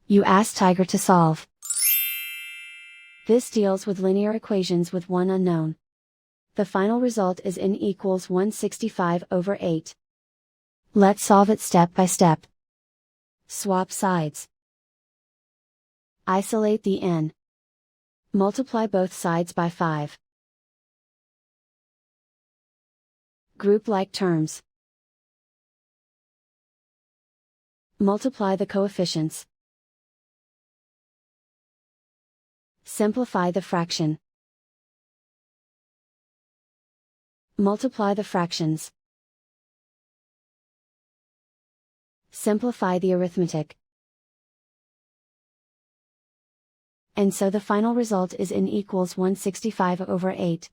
You ask Tiger to solve. This deals with linear equations with one unknown. The final result is n equals 165/8. Let's solve it step by step. Swap sides. Isolate the n. Multiply both sides by 5. Group like terms. Multiply the coefficients. Simplify the fraction. Multiply the fractions. Simplify the arithmetic. And so the final result is n equals 165/8.